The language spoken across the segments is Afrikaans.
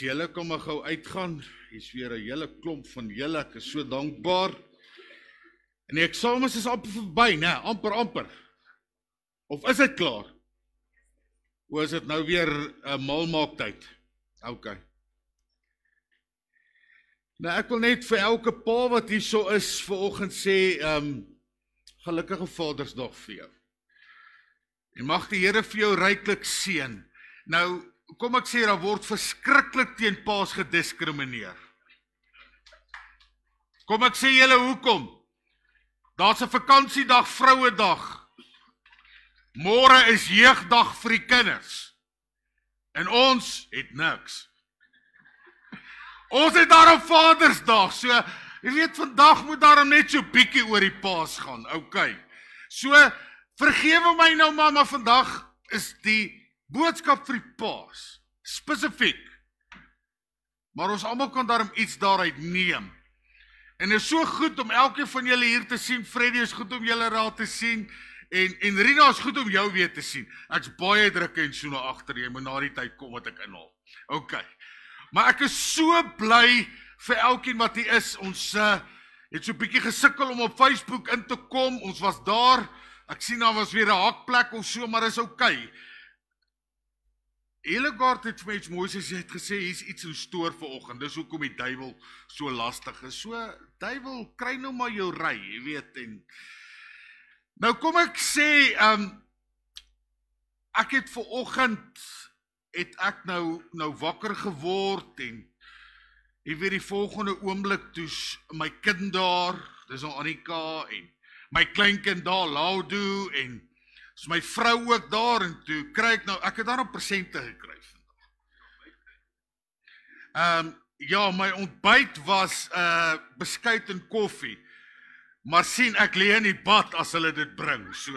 julle kan maar gou uitgaan. Hier's weer 'n hele klomp van julle. Ek is so dankbaar. En die eksamens is amper verby, né? Amper. Of is dit klaar? Of is dit nou weer 'n malmaaktyd? OK. Nou ek wil net vir elke pa wat hier so is vanoggend sê, gelukkige Vadersdag vir jou. En mag die Here vir jou ryklik seën. Nou, kom ek sê, daar word verskriklik teen paas gediskrimineer. Kom ek sê julle hoekom? Daar's 'n vakansiedag, Vrouedag. Môre is jeugdag vir die kinders. En ons het niks. Ons het daarom Vadersdag, so, jy weet, vandag moet daarom net so bietjie oor die paas gaan, OK. So, vergewe my nou maar vandag is die boodskap vir die paas, spesifiek. Maar ons almal kan daarom iets daaruit neem. En dit is so goed om elkeen van julle hier te sien, Freddy is goed om julle raad te sien, en Rina is goed om jou weer te sien. Ek's baie druk en so na agter, jy moet na die tyd kom wat ek inhaal. OK. Maar ek is so bly vir elkeen wat hier is. Ons het so 'n bietjie gesukkel om op Facebook in te kom. Ons was daar. Ek sien daar was weer 'n hakplek of so, maar is OK. Hillegaard het vir my iets moois gesê, het gesê hier's iets in stoor vanoggend. Dis hoekom die duiwel so lastig is. So duiwel, kry nou maar jou ry, jy weet. En nou kom ek sê, ek het vanoggend het ek nou wakker geword en jy weet die volgende oomblik toe's my kind daar, dis nou Annika en my kleinkind daar, Laudo en is my vrou ook daar en toe kry ek het daar 'n presente gekry vandag. Ja, my ontbyt was beskuit en koffie. Maar sien ek lê in die bad as hulle dit bring. So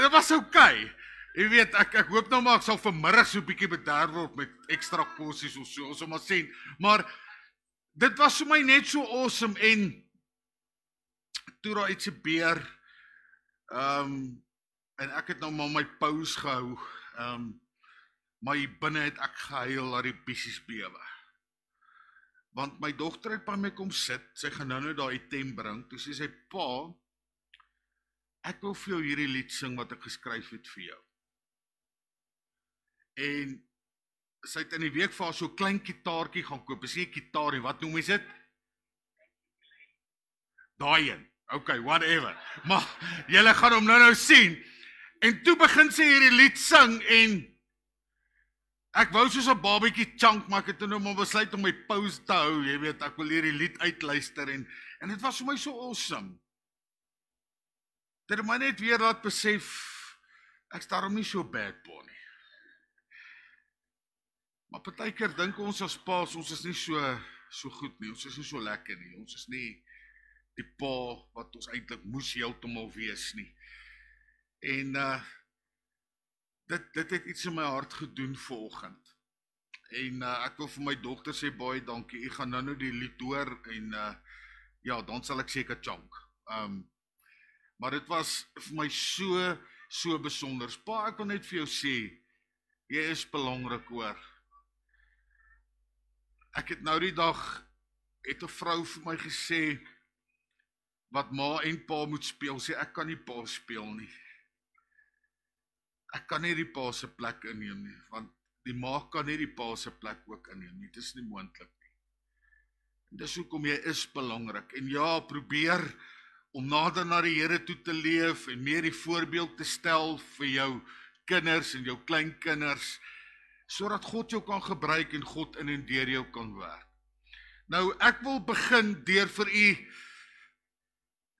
dit was OK. Jy weet ek hoop nou maar ek sal vanmiddag so 'n bietjie bederf word met ekstra porsies of so, ons sal maar sien. Maar dit was vir my net so awesome en toe daar iets gebeur, en ek het nou maar my pause gehou, maar hier binne het ek gehuil dat die bissies bewe. Want my dogter het by my kom sit, sy gaan nou daar item bring, toe sê sy, pa, ek wil vir jou hierdie lied sing wat ek geskryf het vir jou. En sy het in die week vir haar so 'n klein gitaartjie gaan koop, is nie 'n gitaar nie, wat noem jy dit? Daai een. OK, whatever. Maar julle gaan hom nou sien. En toe begin sy hierdie lied sing en ek wou soos 'n babietjie chunk, maar ek het nou maar besluit om my pause te hou, jy weet, ek wil hierdie lied uitluister en dit was vir my so awesome. Dit het my net weer laat besef, ek's daarom nie so bad boy nie. Maar partykeer dink ons as paas, ons is nie so goed nie, ons is nie so lekker nie, ons is nie die pa wat ons eintlik moes heeltemal wees nie. En dit het iets in my hart gedoen vanoggend. En ek wil vir my dogter sê baie dankie. Ek gaan nou die lied hoor en ja, dan sal ek seker chunk. Maar dit was vir my so besonder. Pa, ek wil net vir jou sê, jy is belangrik hoor. Ek het nou die dag het 'n vrou vir my gesê wat ma en pa moet speel, sê ek kan nie pa speel nie. Ek kan nie die pa se plek inneem nie, want die ma kan nie die pa se plek ook inneem nie, dit is nie moontlik nie. En dis hoekom jy is belangrik, en ja, probeer om nader na die Here toe te leef, en meer die voorbeeld te stel vir jou kinders en jou kleinkinders, sodat God jou kan gebruik en God in en deur jou kan werk. Nou, ek wil begin deur vir u.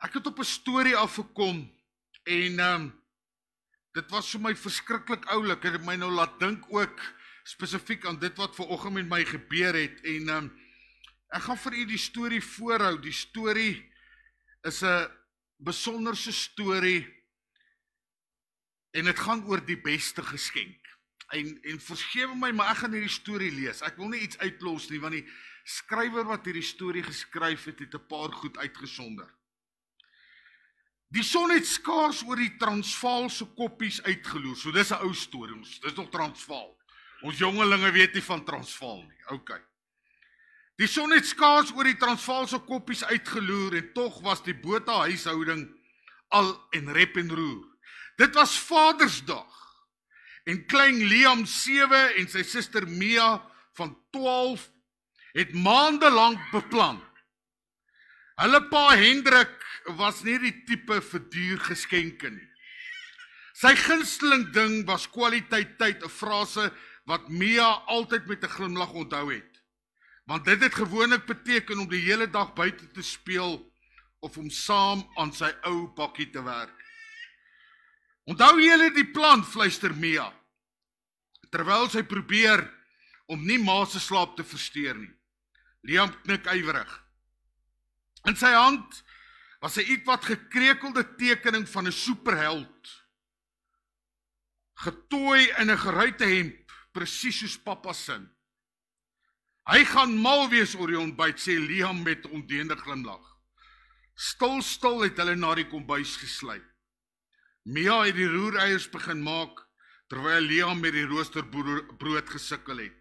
Ek het op 'n storie afgekom en dit was vir my verskriklik oulik. Het my nou laat dink ook spesifiek aan dit wat vanoggend met my gebeur het en ek gaan vir u die storie voorhou. Die storie is 'n besonderse storie en dit gaan oor die beste geskenk. En vergewe my, maar ek gaan hierdie storie lees. Ek wil nie iets uitlos nie, want die skrywer wat hierdie storie geskryf het 'n paar goed uitgesonder. Die son het skaars oor die Transvaalse koppies uitgeloer. So dis 'n ou storie, dis nog Transvaal. Ons jongelinge weet nie van Transvaal nie. OK. Die son het skaars oor die Transvaalse koppies uitgeloer en tog was die Botha huishouding al en rep en roer. Dit was Vadersdag en klein Liam 7 en sy suster Mia van 12 het maande lank beplan. Hulle pa Hendrik was nie die tipe vir duur geskenke nie. Sy gunsteling ding was kwaliteit tyd, 'n frase wat Mia altyd met 'n glimlag onthou het. Want dit het gewoonlik beteken om die hele dag buite te speel of om saam aan sy ou bakkie te werk. Onthou julle die plan, fluister Mia, terwyl sy probeer om nie ma se slaap te versteur nie. Liam knik ywerig. In sy hand was 'n ietwat gekrekelde tekening van 'n superheld, getooi in 'n geruite hemp, presies soos pappa se. Hy gaan mal wees oor die ontbyt, sê Liam met 'n ondeende glimlag. Stil het hulle na die kombuis gesluip. Mia het die roereiers begin maak, terwyl Liam met die roosterbrood gesukkel het.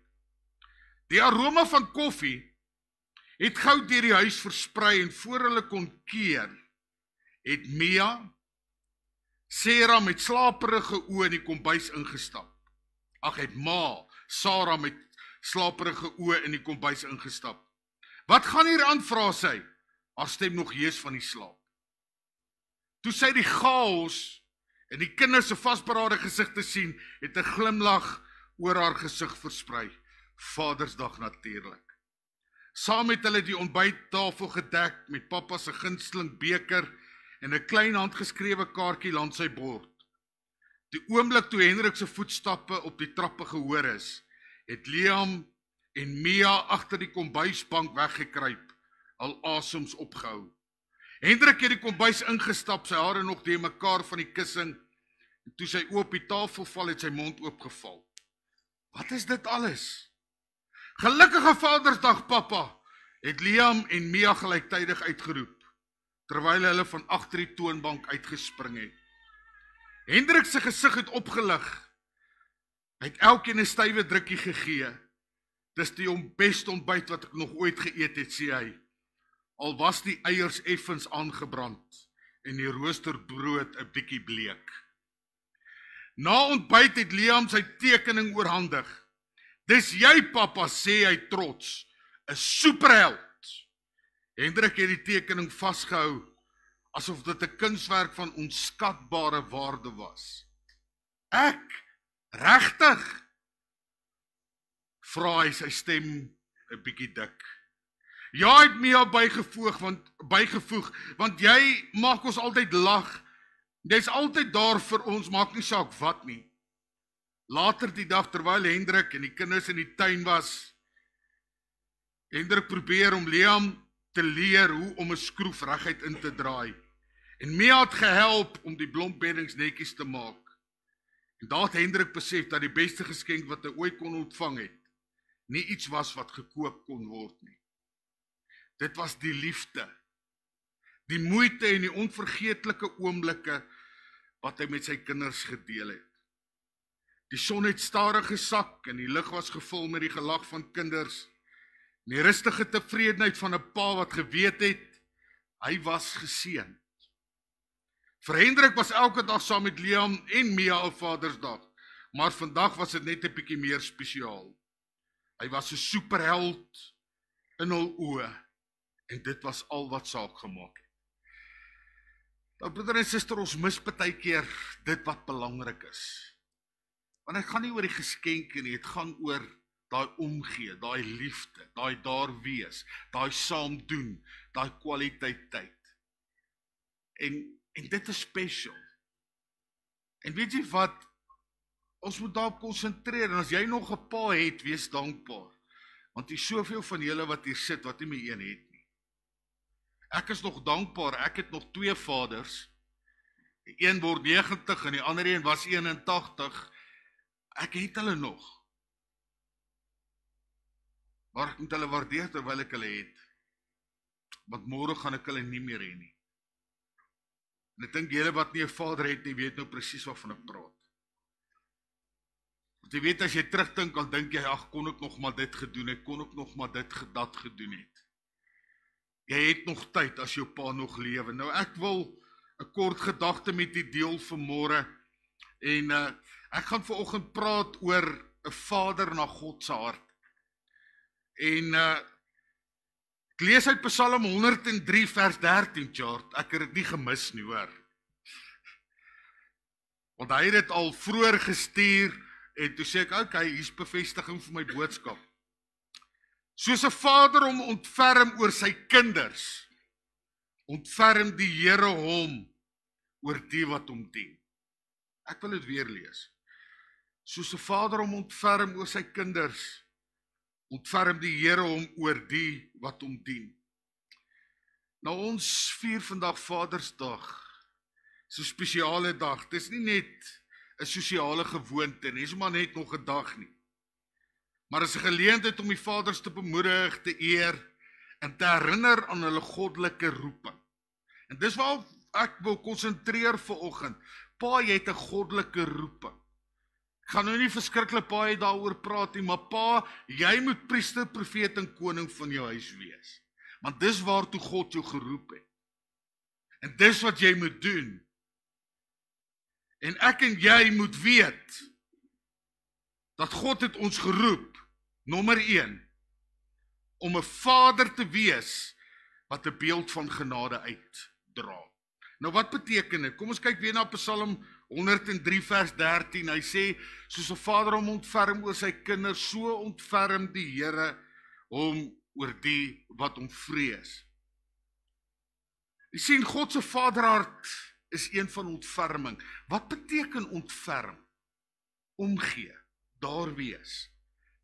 Die aroma van koffie het gou deur die huis versprei en voor hulle kon keer, het Mia, Sarah met slaperige oë in die kombuis ingestap. Het Sarah met slaperige oë in die kombuis ingestap. Wat gaan hier aan, vra sy, haar stem nog hees van die slaap. Toe sy die chaos en die kinders se vasberade gesigte sien, het 'n glimlag oor haar gesig versprei. Vadersdag natuurlik. Saam het hulle die ontbyttafel gedek met pappa se gunsteling beker en 'n klein handgeskrewe kaartjie langs sy bord. Die oomblik toe Hendrik se voetstappe op die trappe gehoor is, het Liam en Mia agter die kombuisbank weggekruip, al asems opgehou. Hendrik het die kombuis ingestap, sy hare nog deur mekaar van die kussing, en toe sy oop die tafel val, het sy mond oopgeval. Wat is dit alles? Gelukkige Vadersdag, pappa, het Liam en Mia gelyktydig uitgeroep, terwyl hulle van agter die toonbank uitgespring het. Hendrik se gesig het opgelig. Hy het elkeen 'n stywe drukkie gegee. Dis die beste ontbyt wat ek nog ooit geëet het, sê hy. Al was die eiers effens aangebrand en die roosterbrood 'n bietjie bleek. Na ontbyt het Liam sy tekening oorhandig. Dis jy, pappa, sê hy trots, 'n superheld. Hendrik het die tekening vasgehou, asof dit 'n kunswerk van onskatbare waarde was. Ek? Regtig? Vra hy, sy stem 'n bietjie dik. Ja, het Mia bygevoeg, want jy maak ons altyd lag. Jy's altyd daar vir ons, maak nie saak wat nie. Later die dag, terwyl Hendrik en die kinders in die tuin was, Hendrik probeer om Liam te leer hoe om 'n skroef reguit in te draai. En Mia het gehelp om die blompbeddings netjies te maak. En daar het Hendrik besef dat die beste geskenk wat hy ooit kon ontvang het, nie iets was wat gekoop kon word nie. Dit was die liefde, die moeite en die onvergeetlike oomblikke wat hy met sy kinders gedeel het. Die son het stadig gesak en die lug was gevul met die gelag van kinders, en die rustige tevredenheid van 'n pa wat geweet het, hy was geseënd. Vir Hendrik was elke dag saam met Liam en Mia 'n Vadersdag, maar vandag was dit net 'n bietjie meer spesiaal. Hy was 'n superheld in hul oë, en dit was al wat saak gemaak het. Nou, broeder en suster, ons mis baie keer dit wat belangrik is. Want dit gaan nie oor die geskenke nie, dit gaan oor daai omgee, daai liefde, daai daar wees, daai saam doen, daai kwaliteit tyd. En dit is special. En weet jy wat, ons moet daarop konsentreer, en as jy nog 'n pa het, wees dankbaar. Want hier is soveel van julle wat hier sit, wat nie meer een het nie. Ek is nog dankbaar, ek het nog 2 vaders, die een word 90 en die ander een was 81, ek het hulle nog. Maar ek moet hulle waardeer terwyl ek hulle het, want môre gaan ek hulle nie meer hê nie. En ek dink julle wat nie 'n vader het nie, weet nou presies waarvan ek praat. Want jy weet, as jy terugdink, dan dink jy, ag, kon ek nog maar dit gedoen het, kon ek nog maar dat gedoen het. Jy het nog tyd as jou pa nog lewe. Nou ek wil 'n kort gedagte met u deel vanmôre. En ek gaan vanoggend praat oor 'n vader na God se hart. En ek lees uit Psalm 103 vers 13, Chart. Ek het dit nie gemis nie, hoor. Want hy het dit al vroeër gestuur en toe sê ek, okay, hier's bevestiging vir my boodskap. Soos 'n vader hom ontferm oor sy kinders, ontferm die Here hom oor die wat hom dien. Ek wil dit weer lees. Soos 'n vader hom ontferm oor sy kinders, ontferm die Here hom oor die wat hom dien. Nou ons vier vandag Vadersdag. So 'n spesiale dag. Dis nie net 'n sosiale gewoonte nie, dis maar net nog 'n dag nie. Maar is 'n geleentheid om die vaders te bemoedig, te eer en te herinner aan hulle goddelike roeping. En dis waar ek wil konsentreer vanoggend. Pa, jy het 'n goddelike roeping. Ek gaan nou nie verskriklik baie daaroor praat nie, maar pa, jy moet priester, profeet en koning van jou huis wees. Want dis waartoe God jou geroep het. En dis wat jy moet doen. En ek en jy moet weet dat God het ons geroep, nommer 1, om 'n vader te wees wat 'n beeld van genade uitdra. Nou wat beteken dit? Kom ons kyk weer na Psalm 103 vers 13. Hy sê, soos 'n vader hom ontferm oor sy kinders, so ontferm die Here hom oor die wat hom vrees. Jy sien, God se vaderhart is een van ontferming. Wat beteken ontferm? Omgee, daar wees,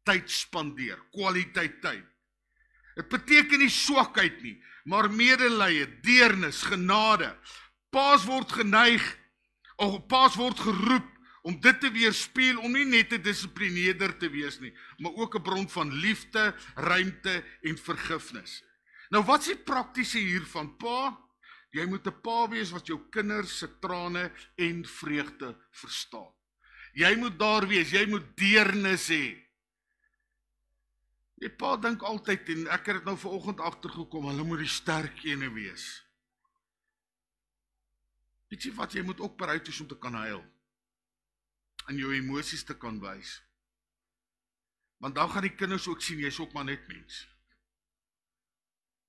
tyd spandeer, kwaliteit tyd. Dit beteken nie swakheid nie, maar medelee, deernis, genade. Paas word geneig, of paas word geroep om dit te weerspieël, om nie net 'n dissiplineerder te wees nie, maar ook 'n bron van liefde, ruimte en vergifnis. Nou wat is die praktiese hiervan? Pa, jy moet 'n pa wees wat jou kinders se trane en vreugde verstaan. Jy moet daar wees, jy moet deernis hê. Die pa dink altyd, en ek het dit nou vanoggend agtergekom, hulle moet die sterk ene wees. Weet jy wat, jy moet ook bereid wees om te kan huil. En jou emosies te kan wys. Want dan gaan die kinders ook sien, jy's ook maar net mens.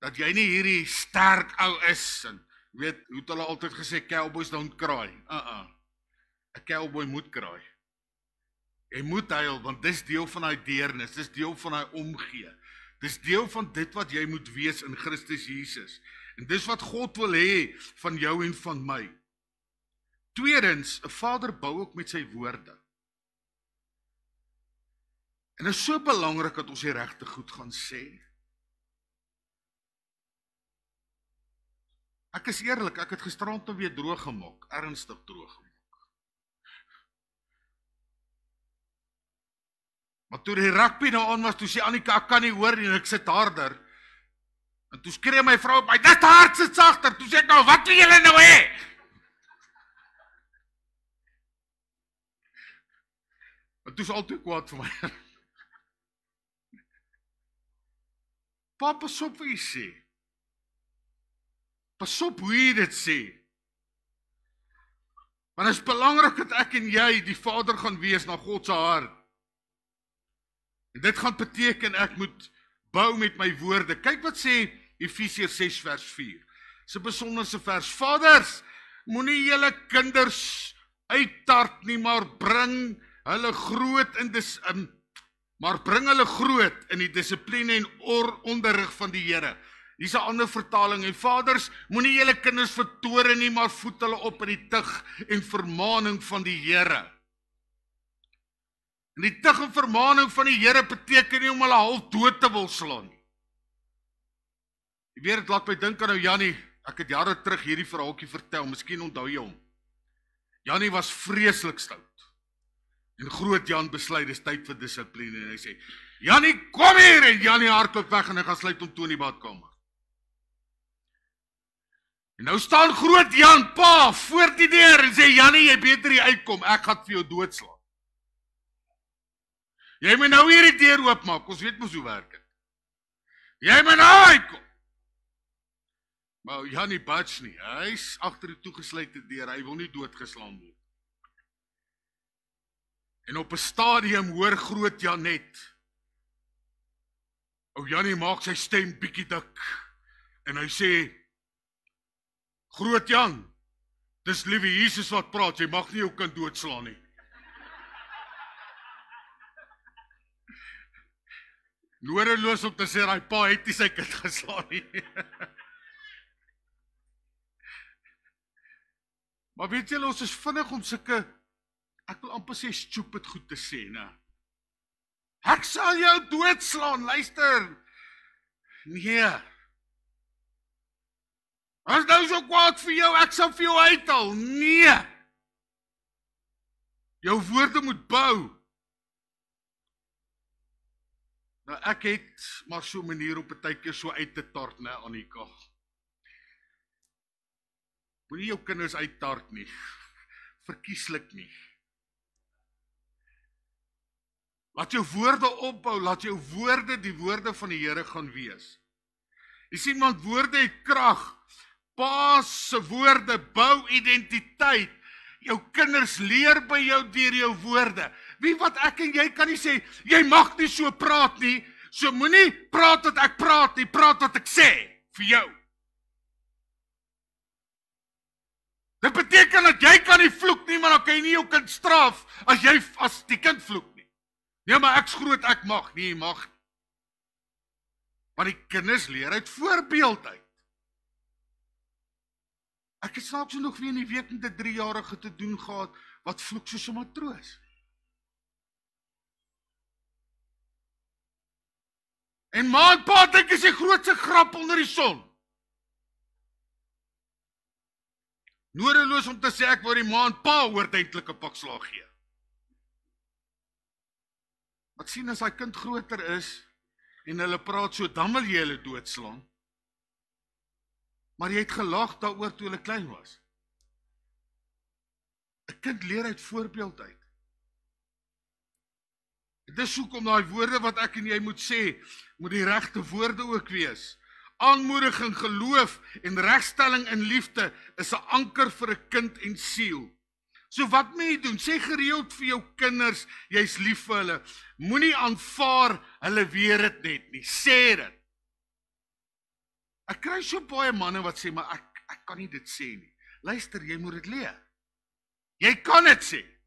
Dat jy nie hierdie sterk ou is, en weet, hoe het hulle altyd gesê, cowboys don't cry. 'n Cowboy moet cry. Jy moet huil, want dis deel van daai deernis, dis deel van daai omgee. Dis deel van dit wat jy moet wees in Christus Jesus. En dis wat God wil hê van jou en van my. Tweedens, 'n vader bou ook met sy woorde. En dit is so belangrik dat ons die regte goed gaan sê. Ek is eerlik, ek het gisterand nou weer droog gemaak, ernstig droog gemaak. Maar toe die rugby nou aan was, toe sê Annika, ek kan nie hoor nie, en ek sit harder. En toe skree my vrou op my, dis te hard, sit sagter. Toe sê ek nou, wat wil julle nou hê? En toe is al te kwaad vir my. Pa, pas op wat jy sê. Pas op hoe jy dit sê. Want het is belangrik dat ek en jy die vader gaan wees na God se hart. En dit gaan beteken ek moet bou met my woorde. Kyk wat sê Efesiërs 6 vers 4. Dis 'n besonderse vers. Vaders, moenie julle kinders uittart nie, maar bring hulle groot in die dissipline en onderrig van die Here. Hier's 'n ander vertaling. En vaders, moenie julle kinders vertoore nie, maar voed hulle op in die tug en vermaaning van die Here. En die tug en vermaaning van die Here beteken nie om hulle half dood te wil slaan nie. Jy weet, dit laat my dink aan nou Jannie. Ek het jare terug hierdie verhaaltjie vertel, miskien onthou jy hom. Jannie was vreeslik stout. En groot Jan besluit, dis tyd vir dissipline. En hy sê, Jannie, kom hier! En Jannie hardloop weg en hy gaan sluit hom toe in die badkamer. En nou staan groot Jan pa voor die deur en sê, Jannie, jy beter hier uitkom, ek gaan vir jou doodslaan. Jy moet nou hier die deur oopmaak, ons weet mos hoe werk het. Jy moet nou uitkom. Maar Jannie budge nie, hy is agter die toegesluite deur, hy wil nie doodgeslaan word. En op 'n stadium hoor groot Jan net, ou Jannie maak sy stem bietjie dik, en hy sê, Groot Jan, dis liewe Jesus wat praat, jy mag nie jou kind doodslaan nie. Nodeloos om te sê, hy pa het nie sy kind geslaan nie. Maar weet julle, ons is vinnig om sulke, ek wil amper sê stupid goed te sê, né? Ek sal jou doodslaan, luister. Nee. As nou so kwaad vir jou, ek sal vir jou uithaal. Nee. Jou woorde moet bou. Nou ek het maar so 'n manier op 'n tydjie so uit te tart, né, Annika. Moenie jou kinders uittart nie. Verkieslik nie. Laat jou woorde opbou, laat jou woorde die woorde van die Here gaan wees. Jy sien, want woorde het krag. Pa se woorde bou identiteit. Jou kinders leer by jou deur jou woorde. Wie wat ek en jy kan nie sê, jy mag nie so praat nie, so moenie praat wat ek praat nie, praat wat ek sê, vir jou. Dit beteken dat jy kan nie vloek nie, maar dan kan jy nie jou kind straf, as die kind vloek nie. Nee, maar ek's groot, ek mag nie, jy mag nie. Maar die kinders leer uit voorbeeld uit. Ek het snaaks nog weer in die week met 'n 3-jarige te doen gehad, wat vloek soos 'n matroos. En ma en pa dink is die grootste grap onder die son. Nodeloos om te sê ek wou die ma en pa oortydlik 'n pak slaag gee. Wat sien as hy kind groter is, en hulle praat so, dan wil jy hulle doodslaan. Maar jy het gelag daaroor toe hulle klein was. 'n Kind leer uit voorbeeld uit. Dis hoekom daai woorde wat ek en jy moet sê, moet die regte woorde ook wees. Aanmoediging, geloof en regstelling in liefde is 'n anker vir 'n kind en siel. So wat moet jy doen? Sê gereeld vir jou kinders, jy's lief vir hulle. Moenie aanvaar, hulle weet dit net nie. Sê dit. Ek kry so baie manne wat sê, maar ek kan nie dit sê nie. Luister, jy moet dit leer. Jy kan dit sê.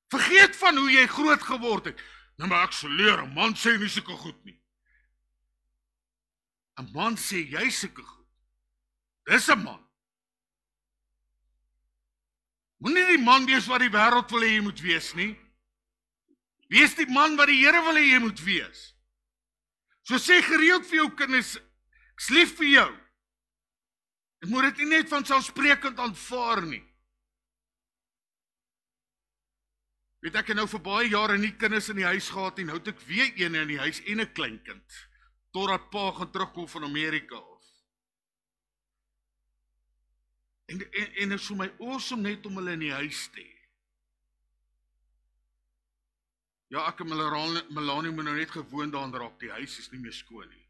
Vergeet van hoe jy groot geword het. Nou maar ek sal leer, 'n man sê nie sulke goed nie. 'n Man sê jy sulke goed. Dis 'n man. Moenie die man wees wat die wêreld wil hê jy moet wees nie. Wees die man wat die Here wil hê jy moet wees. So sê gereeld vir jou kinders, ek's lief vir jou. Ek moet dit nie net van selfsprekend aanvaar nie. Weet ek nou vir baie jare nie kinders in die huis gehad nie, nou het ek weer een in die huis en 'n kleinkind, totdat pa gaan terugkom van Amerika af. En dit is vir my awesome net om hulle in die huis te hê. Ja, ek en Melanie moet nou net gewoon daaraan raak, die huis is nie meer skoon nie.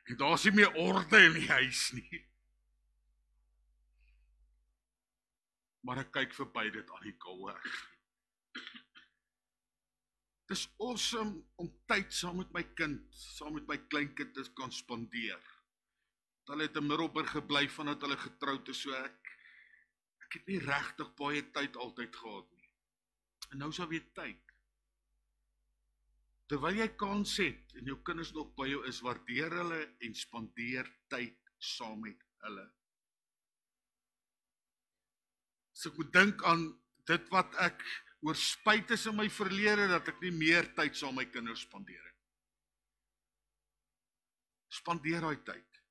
En daar is nie meer orde in die huis nie. Maar ek kyk verby dit aan die kouer. Het is awesome om tyd saam met my kind, saam met my kleinkind te kan spandeer. Hulle het in Middelburg gebly vandat hulle getroud is, so ek het nie regtig baie tyd altyd gehad nie. En nou is daar weer tyd. Terwyl jy kans het en jou kinders nog by jou is, waardeer hulle en spandeer tyd saam met hulle. So ek moet dink aan dit wat ek oor spyt is in my verlede, dat ek nie meer tyd saam met my kinders spandeer het. Spandeer daai tyd.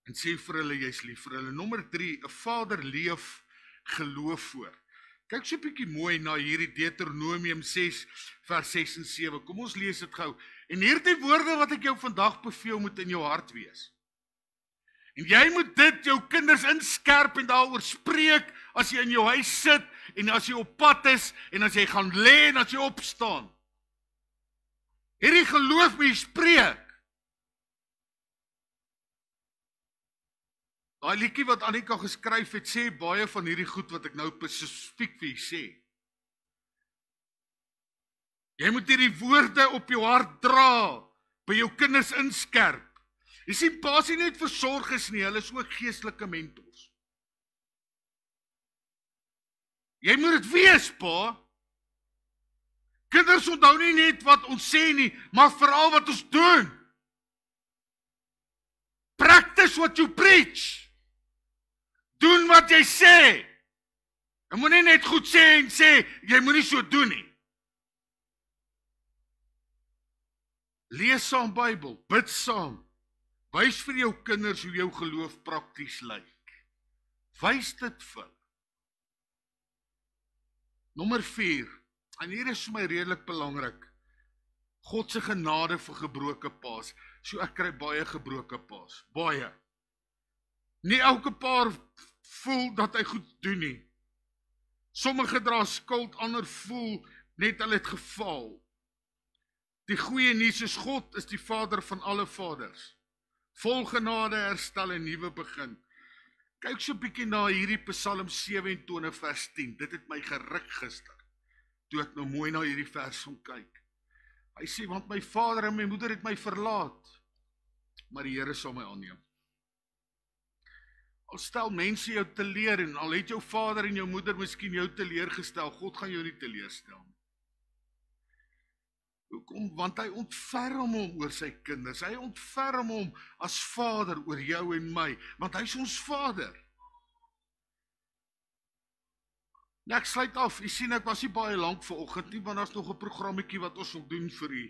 En sê vir hulle, jy's lief vir hulle. Nommer 3, 'n vader leef geloof voor. Kyk so 'n bietjie mooi na hierdie Deuteronomium 6 vers 6 en 7. Kom ons lees dit gou. En hierdie woorde wat ek jou vandag beveel moet in jou hart wees. En jy moet dit jou kinders inskerp en daaroor spreek as jy in jou huis sit en as jy op pad is en as jy gaan lê en as jy opstaan. Hierdie geloof moet jy spreek. Daai liedjie wat Annika geskryf het, sê baie van hierdie goed wat ek nou spesifiek vir jy sê. Jy moet hierdie woorde op jou hart dra, by jou kinders inskerp. Jy sien, pa's nie net versorgers nie, hulle is ook geestelike mentors. Jy moet dit wees, pa. Kinders onthou nie net wat ons sê nie, maar veral wat ons doen. Practice what you preach. Doen wat jy sê. Jy moet nie net goed sê en sê, jy moet nie so doen nie. Lees saam Bybel, bid saam. Wys vir jou kinders hoe jou geloof prakties lyk. Wys dit vir hulle. Nommer 4, en hier is vir my redelik belangrik, God se genade vir gebroke paas. So ek kry baie gebroke paas, baie. Nie elke pa voel dat hy goed doen nie. Sommige dra skuld, ander voel net hulle het gefaal. Die goeie nuus is God is die Vader van alle vaders. Vol genade, herstel en nuwe begin. Kyk so 'n bietjie na hierdie Psalm 27 vers 10. Dit het my geruk gister, toe ek nou mooi na hierdie vers gaan kyk. Hy sê, want my vader en my moeder het my verlaat, maar die Here sal my aanneem. Al stel mense jou teleur en al het jou vader en jou moeder miskien jou teleurgestel, God gaan jou nie teleurstel. Hoekom? Want hy ontferm hom oor sy kinders. Hy ontferm hom as vader oor jou en my, want hy is ons vader. Nou ek sluit af. Jy sien, ek was nie baie lank vanoggend nie, want daar's nog 'n programmetjie wat ons wil doen vir u.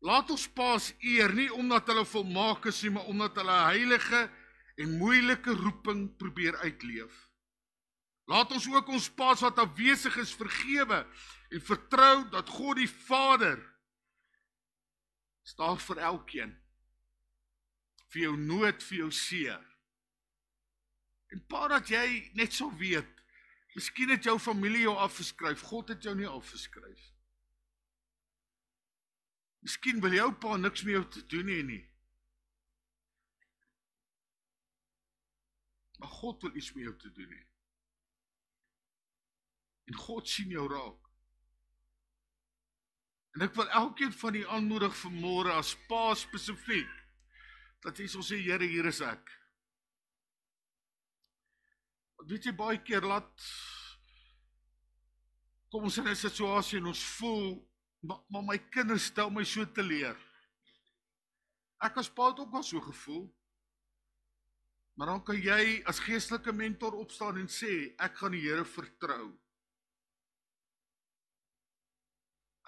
Laat ons paas eer, nie omdat hulle volmaak is nie, maar omdat hulle 'n heilige en moeilike roeping probeer uitleef. Laat ons ook ons paas wat afwesig is vergewe en vertrou dat God die Vader staan vir elkeen, vir jou nood, vir jou seer. En pa, dat jy net so weet, miskien het jou familie jou afgeskryf, God het jou nie afgeskryf. Miskien wil jou pa niks met jou te doen hê nie. Maar God wil iets met jou te doen hê. En God sien jou raak. En ek wil elkeen van die aanmoedig vanmôre as pa spesifiek, dat jy sal sê, Here, hier is ek. Want weet jy, baie keer kom ons in 'n situasie en ons voel, maar my kinders stel my so teleur. Ek as pa het ook wel so gevoel. Maar dan kan jy as geestelike mentor opstaan en sê, ek gaan die Here vertrou.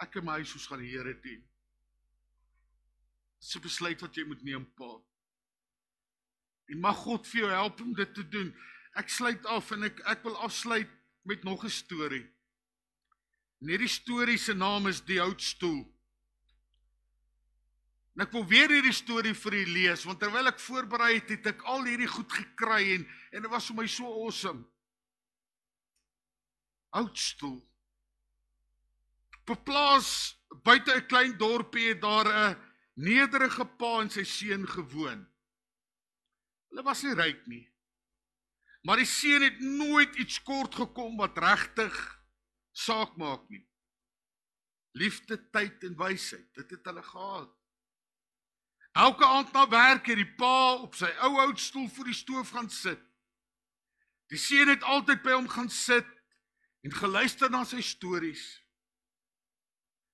Ek en my huis, ons gaan die Here dien. Dit is 'n besluit wat jy moet neem, pa. En mag God vir jou help om dit te doen. Ek sluit af en ek wil afsluit met nog 'n storie. En hierdie storie se naam is Die Houtstoel. En ek wil weer hierdie storie vir u lees, want terwyl ek voorberei het, het ek al hierdie goed gekry en dit was vir my so awesome. Houtstoel. Op 'n plaas buite 'n klein dorpie het daar 'n nederige pa en sy seun gewoon. Hulle was nie ryk nie. Maar die seun het nooit iets kort gekom wat regtig saak maak nie. Liefde, tyd en wysheid, dit het hulle gehad. Elke aand na werk het die pa op sy ou houtstoel voor die stoof gaan sit. Die seun het altyd by hom gaan sit en geluister na sy stories.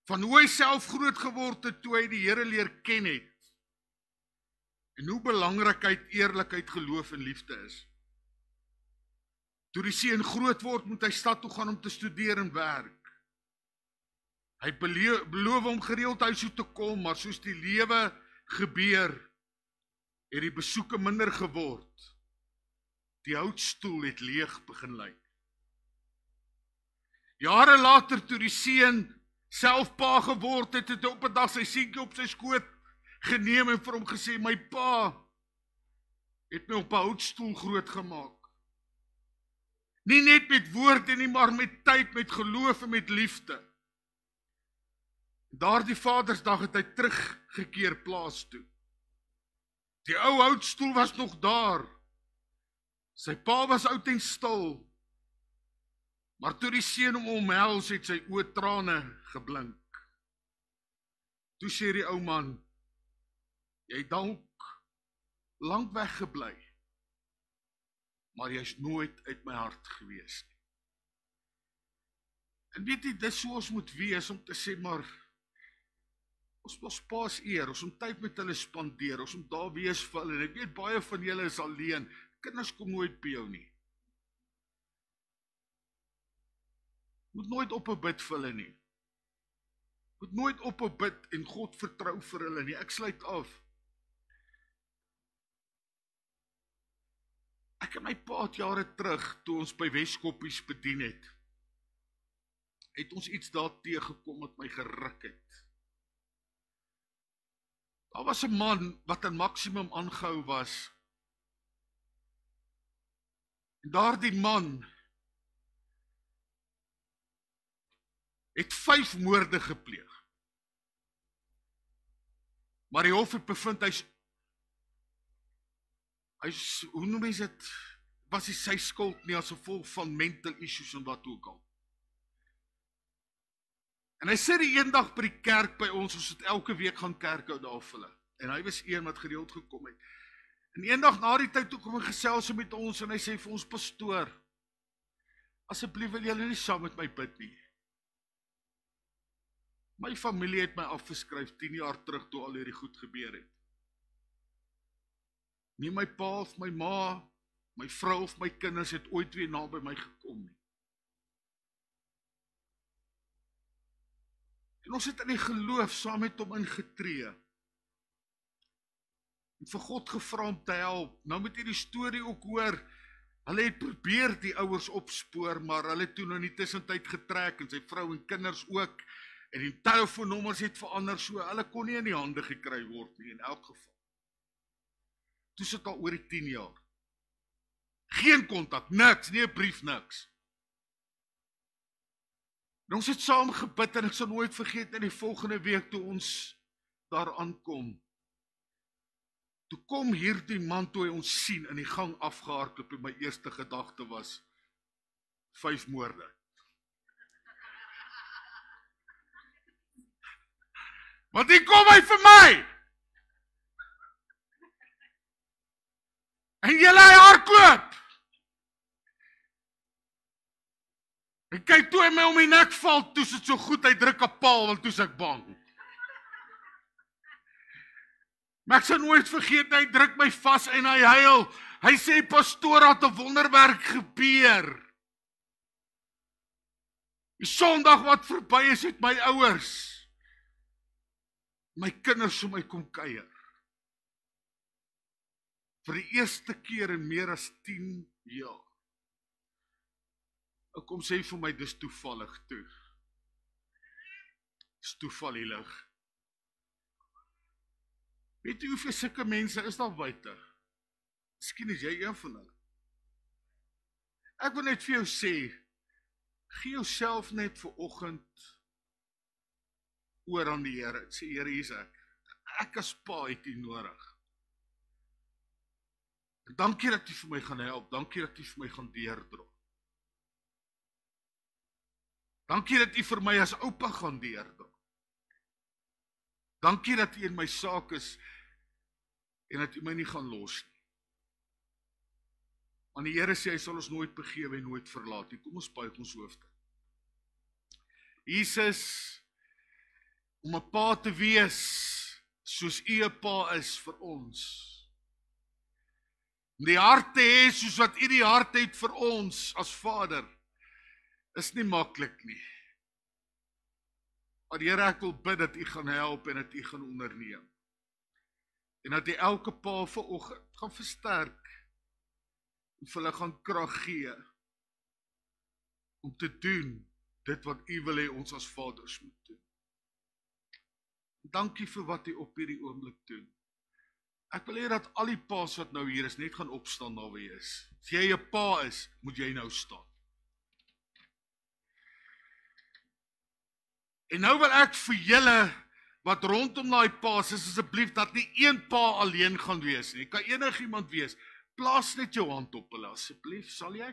Van hoe hy self groot geword het toe hy die Here leer ken het. En hoe belangrikheid, eerlikheid, geloof en liefde is. Toe die seun groot word, moet hy stad toe gaan om te studeer en werk. Hy beloof om gereeld huis toe te kom, maar soos die lewe gebeur, het die besoeke minder geword. Die houtstoel het leeg begin lyk. Jare later toe die seun self pa geword het, het op 'n dag sy seentjie op sy skoot geneem en vir hom gesê, my pa het my op 'n houtstoel groot gemaak. Nie net met woorde nie, maar met tyd, met geloof en met liefde. Daardie Vadersdag het hy teruggekeer plaas toe. Die ou houtstoel was nog daar. Sy pa was oud en stil. Maar toe die seun hom omhels, het sy oë trane geblink. Toe sê die ou man, jy het dalk lank weggebly, maar jy's nooit uit my hart gewees nie. En weet jy, dis hoe ons moet wees om te sê, maar ons pa's eer, ons moet tyd met hulle spandeer, ons moet daar wees vir hulle, en ek weet baie van julle is alleen, kinders kom nooit by jou nie. Moet nooit ophou bid vir hulle nie. Moet nooit ophou bid en God vertrou vir hulle nie. Ek sluit af. Ek en my pa het jare terug, toe ons by Weskoppies bedien het ons iets daar teëgekom wat my geruk het. Daar was 'n man wat in Maksimum aangehou was. En daardie man het 5 moorde gepleeg. Maar die hof het bevind hy's, hoe noem mens dit, was hy sy skuld nie as gevolg van mental issues en wat ook al. En hy sit die eendag by die kerk by ons het elke week gaan kerk hou daar vir hulle. En hy was een wat gereeld gekom het. En eendag na die tyd toe kom hy gesels met ons en hy sê vir ons, pastoor, asseblief wil julle nie saam met my bid nie. My familie het my afgeskryf 10 jaar terug toe al hierdie goed gebeur het. Nie my pa of my ma, my vrou of my kinders het ooit weer na by my gekom nie. En ons het in die geloof saam met hom ingetree. En vir God gevra om te help. Nou moet jy die storie ook hoor. Hulle het probeer die ouers opspoor, maar hulle het toe in die tussentyd getrek en sy vrou en kinders ook. En die telefoonnommers het verander, so hulle kon nie in die hande gekry word nie in elk geval. Toe sit al oor die 10 jaar. Geen kontak, niks, nie 'n brief, niks. En ons het saam gebid en ek sal nooit vergeet in die volgende week toe ons daar aankom. Toe kom hierdie man toe hy ons sien in die gang afgehardloop en my eerste gedagte was 5 moorde. Want hier kom hy vir my. En julle hy hardloop. En kyk toe hy my om die nek val, toe sit so goed, hy druk 'n paal, want toe is ek bang. Maar ek sal nooit vergeet, hy druk my vas en hy huil. Hy sê, pastoor, het 'n wonderwerk gebeur. Die Sondag wat verby is, het my ouers, my kinders vir my kom kuier. Vir die eerste keer in meer as 10 jaar. Ek kom sê vir my, dis toevallig toe. Dis toevallig. Weet jy hoeveel sulke mense is daar buite? Miskien is jy een van hulle. Ek wil net vir jou sê, gee jouself net vir oggend oor aan die Here. Sê, Here, hier is ek. Ek as pa het U nodig. Dankie dat U vir my gaan help. Dankie dat U vir my gaan deurdra. Dankie dat U vir my as oupa gaan deurdra. Dankie dat U in my saak is en dat U my nie gaan los nie. Want die Here sê hy sal ons nooit begewe en nooit verlaat nie. Kom ons buig ons hoofde. Jesus, om 'n pa te wees soos U 'n pa is vir ons. Om die hart te hê soos wat U die hart het vir ons as Vader, is nie maklik nie. Maar Here, ek wil bid dat U gaan help en dat U gaan onderneem. En dat U elke pa vanoggend gaan versterk en vir hulle gaan krag gee om te doen dit wat U wil hê ons as vaders moet doen. Dankie vir wat U op hierdie oomblik doen. Ek wil hê dat al die pa's wat nou hier is, net gaan opstaan daar waar jy is. As jy 'n pa is, moet jy nou staan. En nou wil ek vir julle wat rondom daai pa's is, asseblief dat nie een pa alleen gaan wees nie. Kan enigiemand wees. Plaas net jou hand op hulle, asseblief, sal jy?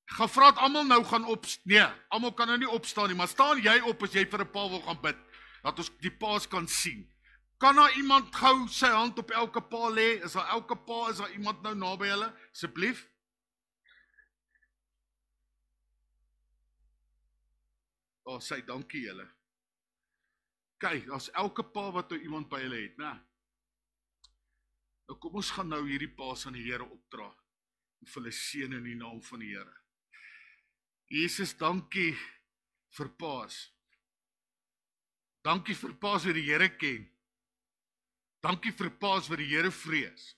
Ek gaan vra dat almal nou gaan opstaan. Nee, almal kan nou nie opstaan nie, maar staan jy op as jy vir 'n pa wil gaan bid, dat ons die pa's kan sien. Kan daar iemand gou sy hand op elke pa lê? Is daar elke pa, is daar iemand nou naby hulle? Asseblief. Sê dankie julle. Kyk, as elke pa wat nou iemand by hulle het, né? Nou kom ons gaan nou hierdie pa's aan die Here opdra. En vir hulle seën in die naam van die Here. Jesus, dankie vir pa's. Dankie vir pa's wat die Here ken. Dankie vir pa's wat die Here vrees.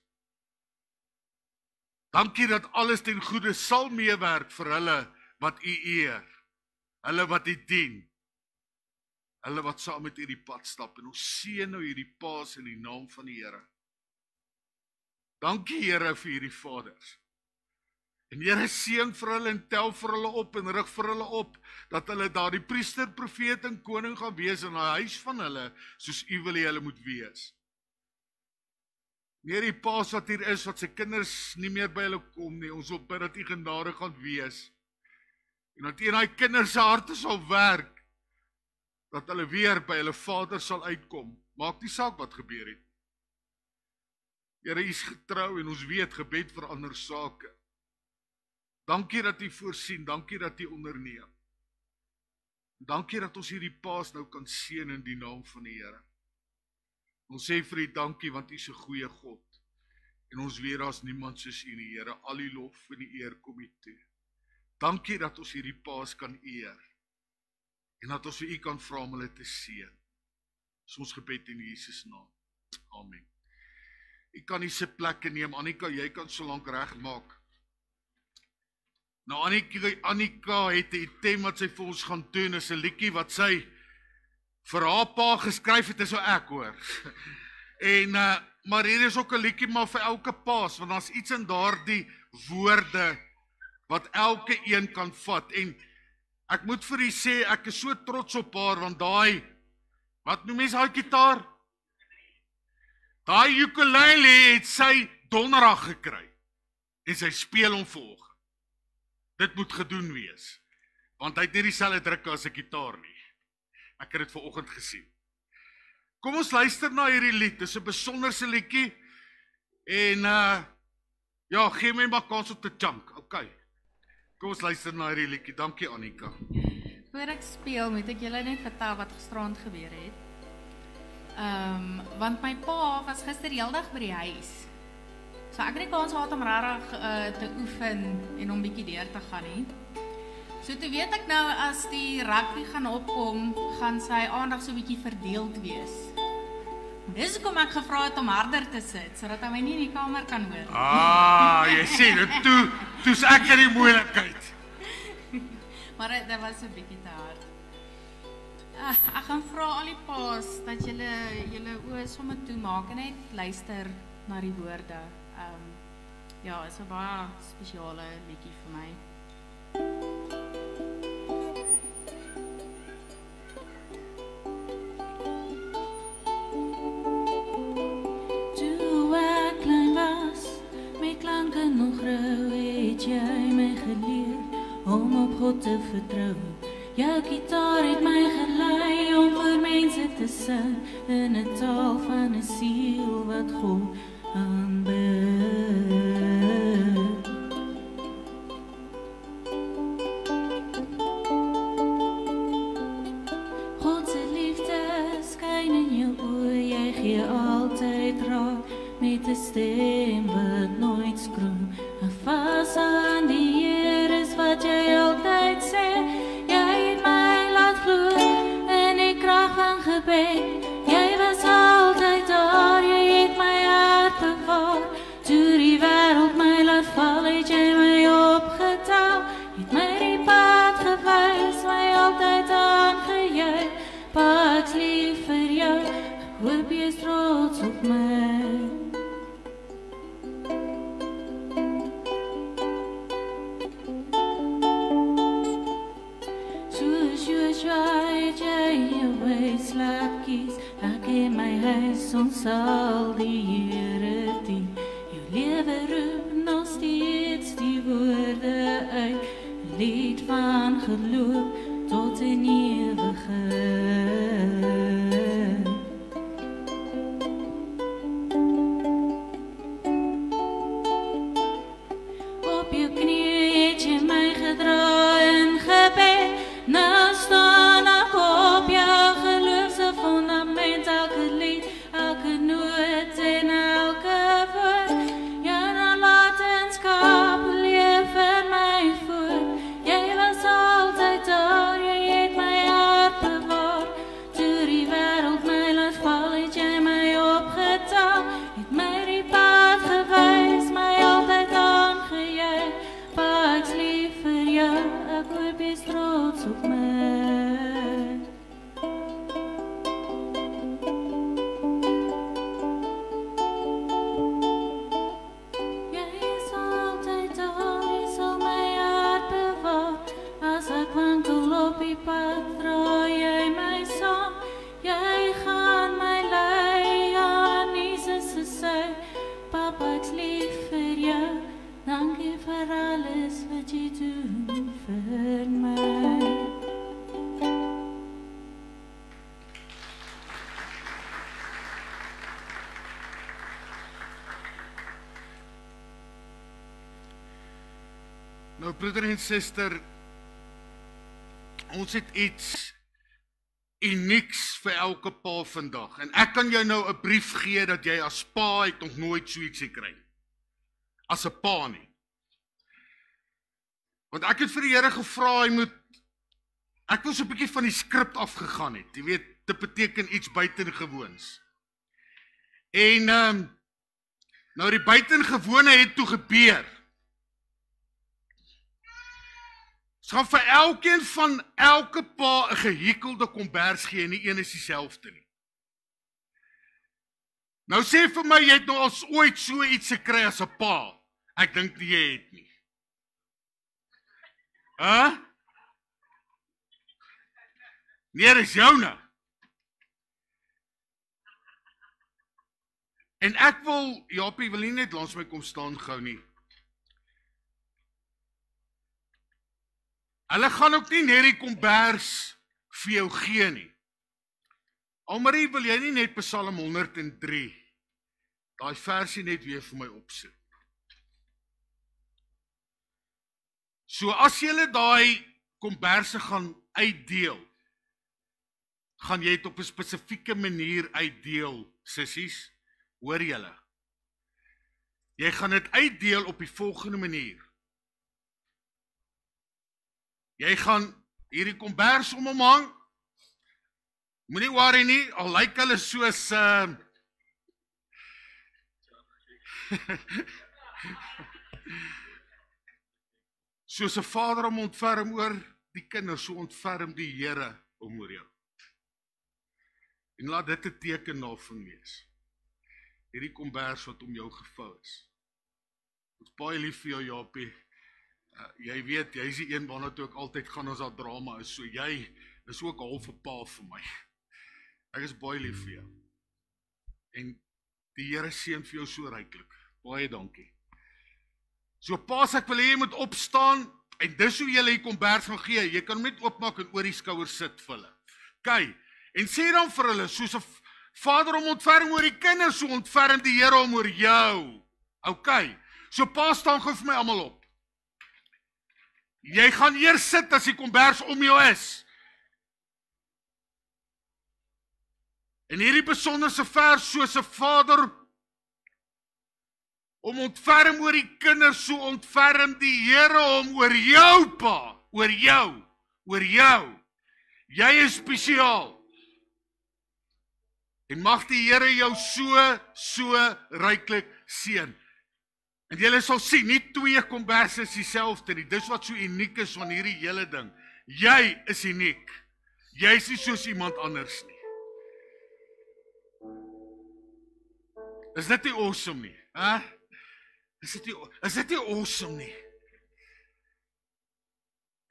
Dankie dat alles ten goeie sal meewerk vir hulle wat U eer. Hulle wat U dien. Hulle wat saam met U die pad stap. En ons seën nou hierdie pa's in die naam van die Here. Dankie Here vir hierdie vaders. En Here seën vir hulle en tel vir hulle op en rig vir hulle op, dat hulle daar die priester, profeet en koning gaan wees in die huis van hulle, soos U wil hê hulle moet wees. Hierdie pa's wat hier is, wat sy kinders nie meer by hulle kom nie, ons wil bid dat U genade gaan wees. En dat U in daai kinders se harte sal werk, dat hulle weer by hulle vader sal uitkom. Maak nie saak wat gebeur het. Here, U is getrou en ons weet, gebed verander sake. Dankie dat U voorsien, dankie dat U onderneem. Dankie dat ons hierdie pa's nou kan seën in die naam van die Here. Ons sê vir U dankie, want U is 'n goeie God. En ons weet daar's niemand soos U nie, Here. Al die lof en die eer kom U toe. Dankie dat ons hierdie pa's kan eer. En dat ons vir U kan vra om hulle te seën. Dis ons gebed in Jesus naam. Amen. U kan nie se plekke neem. Annika, jy kan so lank regmaak. Nou Annika het 'n item wat sy vir ons gaan doen, is 'n liedjie wat sy vir haar pa geskryf het, is so ek hoor. En maar hier is ook 'n liedjie maar vir elke pa's, want daar's iets in daardie woorde wat elke een kan vat. En ek moet vir u sê, ek is so trots op haar, want daai, wat noem mens daai gitaar? Daai ukulele het sy donderdag gekry. En sy speel hom vanoggend. Dit moet gedoen wees, want hy het nie dieselfde druk as 'n gitaar nie. Ek het dit vanoggend gesien. Kom ons luister na hierdie lied, dit is 'n besonderse liedjie, en ja, gee my maar kans om te chunk, okay. Kom ons luister na hierdie liedjie, dankie Annika. Voor ek speel, moet ek julle net vertel wat gisterand gebeur het. Want my pa was gister heeldag by die huis. So ek het nie kans gehad om regtig te oefen en om bietjie deur te gaan nie. So toe weet ek nou, as die rugby gaan opkom, gaan sy aandag so bietjie verdeeld wees. Dis hoekom ek gevra het om harder te sit, sodat hy my nie in die kamer kan hoor. Jy sê, toe's ek in die moeilikheid. Maar dit was 'n bietjie te hard. Ek gaan vra al die pa's dat julle oë sommer toemaak en net luister na die woorde. Ja, is 'n baie spesiale liedjie vir my. Toe ek klein was, met klanke nog rou, het jy my geleer om op God te vertrou. Jou gitaar het my gelei om vir mense te sing in 'n taal van 'n siel wat God aanbid. God se liefde skyn in jou oë, jy gee altyd raad met 'n stem wat nooit skroom. Vas aan die Here is wat jy altyd sê. Jy het my laat glo in die krag van gebed. Jy was altyd daar, jy het my hart bewaar. wees trots op my. Slaap kies, ek in my huis, ons sal die Here dien. Jou lewe roep nog steeds die woorde uit, 'n lied van geloof tot in ewigheid. Op jou knie het jy my gedra in gebed, nou staan ek op jou fundament, elke lied, elke noot en elke woord. Jou nalatenskap leef in my voort. Jy was altyd daar, jy het my hart bewaar. Toe die wêreld my laat val, het jy my opgetel. Het my die pad gewys, my altyd aangejuich. Pa, ek's lief vir jou, ek hoop jy's trots op my. Nou broeder en suster, ons het iets unieks vir elke pa vandag. En ek kan jou nou 'n brief gee dat jy as pa het nog nooit so iets gekry. As 'n pa nie. Want ek het vir die Here gevra, ek wil so 'n bietjie van die skrip afgegaan het. Jy weet, dit beteken iets buitengewoons. En nou die buitengewone het toe gebeur. Ons gaan vir elkeen van elke pa 'n gehekelde kombers gee en nie een is dieselfde nie. Nou sê vir my, jy het nou al ooit so iets gekry as 'n pa. Ek dink nie jy het nie. Nee, dis joune. En ek wil, Japie, wil nie net langs my kom staan gou nie. Hulle gaan ook nie net die kombers vir jou gee nie. Almarie, wil jy nie net Psalm 103, daai versie net weer vir my opsit? So as julle daai komberse gaan uitdeel, gaan jy dit op 'n spesifieke manier uitdeel, sissies, hoor julle? Jy gaan dit uitdeel op die volgende manier. Jy gaan hierdie kombers om hom hang. Moenie worry nie, al lyk hulle soos soos 'n vader om ontferm oor die kinders, so ontferm die Here om oor jou. En laat dit 'n teken daarvan wees. Hierdie kombers wat om jou gevou is. Ons is baie lief vir jou, Japie. Jy weet, jy is die een waarna toe ek altyd gaan as daar drama is, so jy is ook half 'n pa vir my. Ek is baie lief vir jou. En die Here seën vir jou so ryklik. Baie dankie. So pas, ek wil hê jy moet opstaan, en dis hoe jy die kombers gaan gee. Jy kan hom net oopmaak en oor die skouer sit vir hulle. Kyk, en sê dan vir hulle, soos 'n vader om ontferm oor die kinders, so ontferm die Here om oor jou. Okay, so pas, staan gou vir my almal op. Jy gaan eers sit as die kombers om jou is. En hierdie besonderse vers, soos 'n vader om ontferm oor die kinders, so ontferm die Here om oor jou, pa, oor jou. Jy is spesiaal. En mag die Here jou so ryklik seën. En julle sal sien, nie twee kombers is dieselfde nie. Dis wat so uniek is van hierdie hele ding. Jy is uniek. Jy is nie soos iemand anders nie. Is dit nie awesome nie? Hè? Is dit nie awesome nie?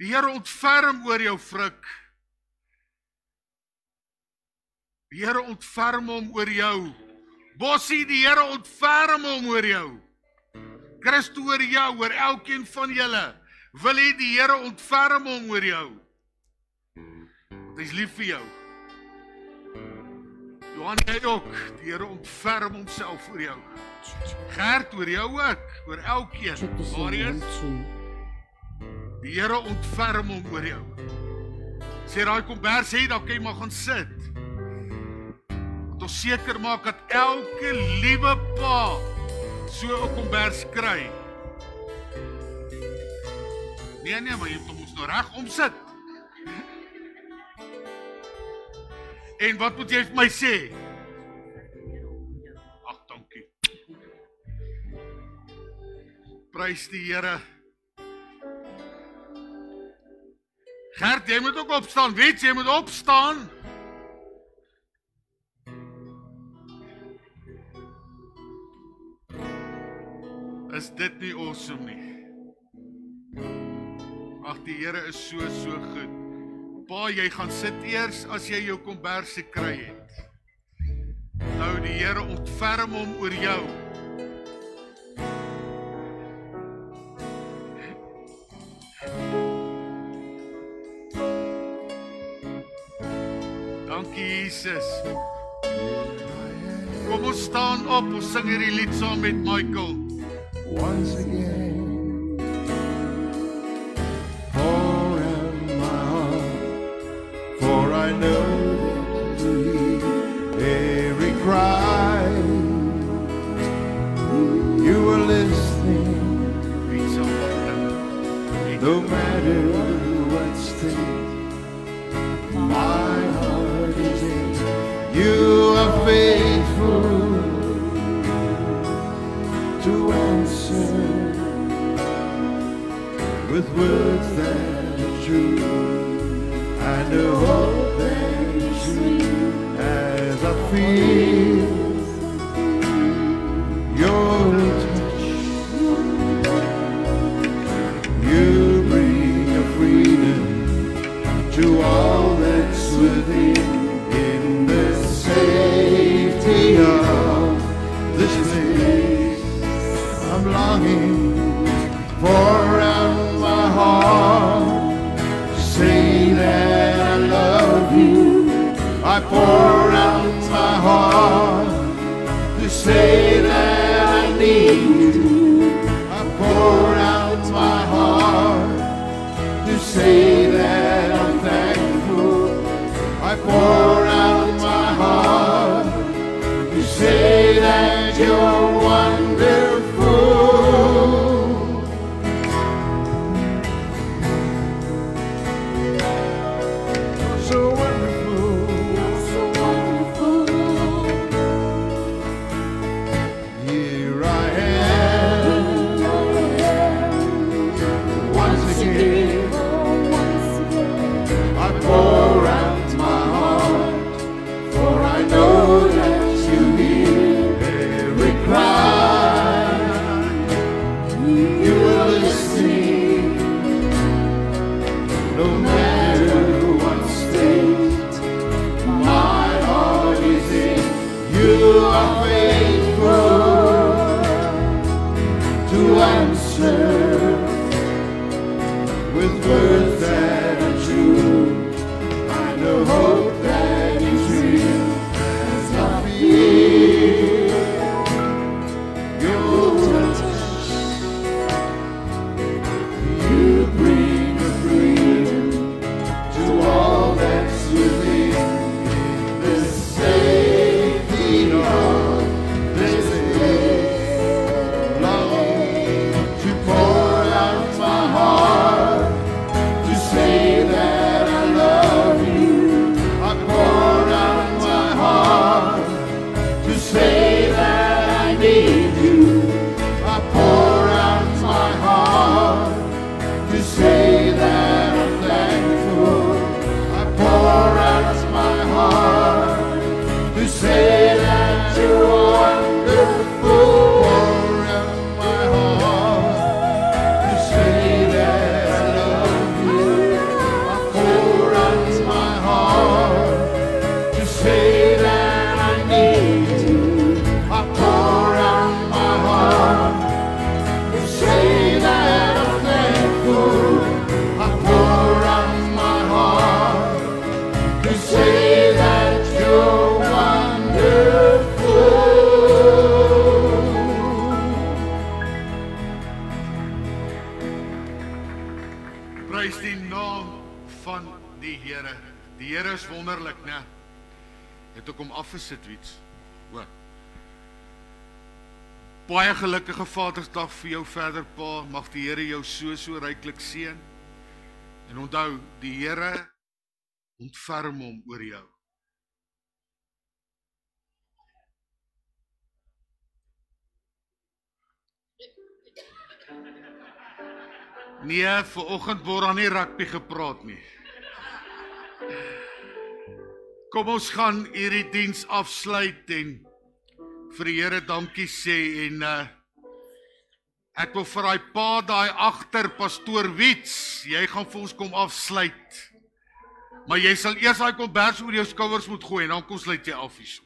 Die Here ontferm oor jou vrug. Die Here ontferm hom oor jou. Bossie, die Here ontferm hom oor jou. Christo oor jou, oor elkeen van julle. Wil hy die Here ontferm hom oor jou? Want hy is lief vir jou. Johan, jy ook. Die Here ontferm homself oor jou. Gert, oor jou ook. Oor elkeen. Marius, die Here ontferm hom oor jou. Sê daai kombers het, dan kan jy maar gaan sit. Want ons seker maak dat elke liewe pa so 'n kombers kry. Nee, maar jy moet ons nou reg omsit. En wat moet jy vir my sê? Ag, dankie. Prys die Here. Gert, jy moet ook opstaan. Weet jy moet opstaan. Is dit nie awesome nie? Ag, die Here is so goed. Pa, jy gaan sit eers as jy jou kombers gekry het. Nou, die Here ontferm hom oor jou. Dankie, Jesus. Kom ons staan op, ons sing hierdie lied saam met Michael. Once again, pour out my heart, for I know that you hear every cry. You are listening, no matter what state my heart is in. You are faithful to answer with words that are true and a hope that is sweet as I feel your touch. You bring a freedom to all that's within in the safety of this place. I'm longing pour out my heart to say that I love you. I pour out my heart to say that I need you. I pour out my heart to say that I'm thankful. I pour out my heart to say that you're wonderful. With words that are true and a hope that is real as I feel your touch. You bring a freedom to all that's within in the safety of this day. Longing to pour out my heart to say Prys die naam van die Here. Die Here is wonderlik, né? Het ek hom afgesit iets. Hoor. Baie gelukkige Vadersdag vir jou verder, pa. Mag die Here jou so ryklik seën. En onthou, die Here ontferm hom oor jou. Nee, vanoggend word daar nie rugby gepraat nie. Kom ons gaan hierdie diens afsluit en vir die Here dankie sê en ek wil vir daai pa daai agter, pastoor Wiets, jy gaan vir ons kom afsluit. Maar jy sal eers daai kombers oor jou skouers moet gooi en dan kom sluit jy af hierso.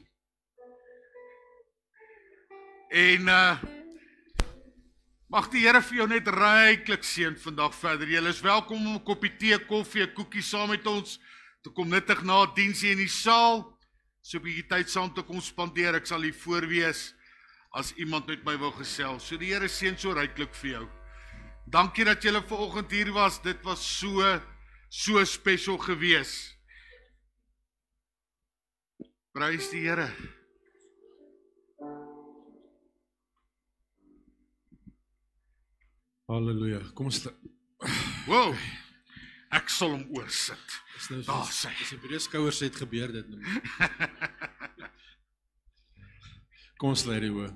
En mag die Here vir jou net ryklik seën vandag verder. Julle is welkom om 'n koppie tee, koffie, 'n koekie saam met ons te kom nuttig na diensie in die saal. So 'n bietjie tyd saam te kom spandeer. Ek sal hier voor wees as iemand met my wil gesels. So die Here seën so ryklik vir jou. Dankie dat julle vanoggend hier was. Dit was so special gewees. Prys die Here. Halleluja. Kom ons Wow. Ek sal hom oorsit. Daar sê. As jy by die skouers het gebeur dit nou. Kom ons lê die oë.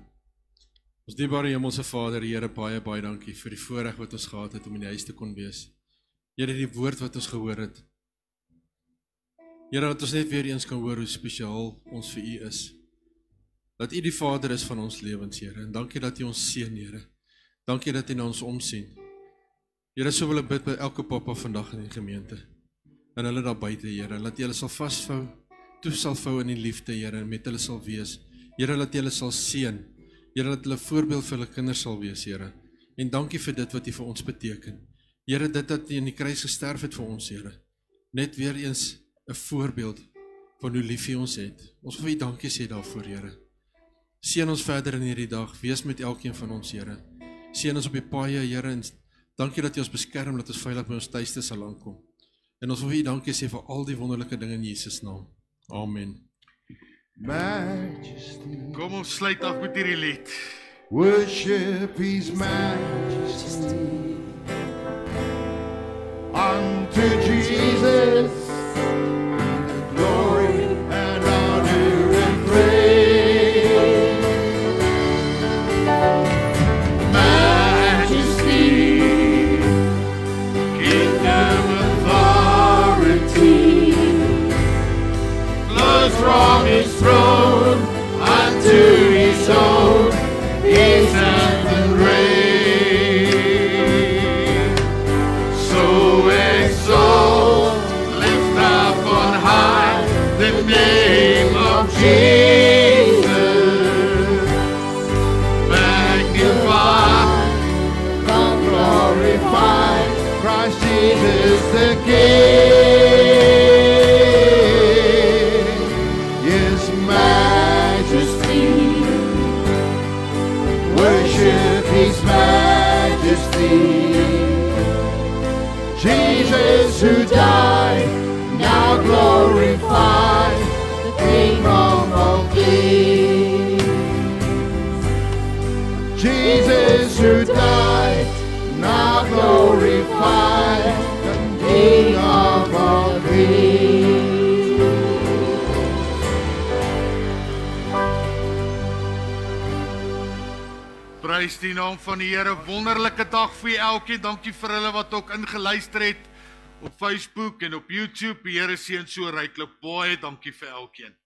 Ons dierbare hemelse Vader, Here, baie dankie vir die voorreg wat ons gehad het om in die huis te kon wees. Here, die woord wat ons gehoor het. Here, dat ons net weer eens kan hoor hoe spesiaal ons vir U is. Dat U die Vader is van ons lewens, Here. En dankie dat U ons seën, Here. Dankie dat U na ons omsien. Here, so wil ek bid by elke pappa vandag in die gemeente. En hulle daar buite, Here, laat jy hulle sal vasvou, toe sal vou in die liefde, Here, en met hulle sal wees. Here, laat jy hulle sal seën. Here, dat hulle voorbeeld vir hulle kinders sal wees, Here. En dankie vir dit wat U vir ons beteken. Here, dit dat U in die kruis gesterf het vir ons, Here. Net weer eens 'n voorbeeld van hoe lief U ons het. Ons wil U dankie sê daarvoor, Here. Seën ons verder in hierdie dag. Wees met elkeen van ons, Here. Seën ons op die paaie, Here, en dankie dat U ons beskerm, dat ons veilig by ons tuiste sal aankom. En ons wil U dankie sê vir al die wonderlike dinge in Jesus naam. Amen. Majesty, Kom ons sluit af met hierdie lied. worship His majesty. Unto Jesus, glory and honor and praise. Majesty, kingdom authority, flows from His throne unto His own, His anthem reign. So exalt, lift up on high the name of Jesus. Magnify, come glorify Christ Jesus the King. His majesty, worship His majesty. Jesus who died, now glorify the King of all kings. Jesus who died, now glorify the King of all kings. Prys die naam van die Here. Wonderlike dag vir elkeen. Dankie vir hulle wat ook ingeluister het op Facebook en op YouTube. Die Here seën so ryklik. Baie dankie vir elkeen.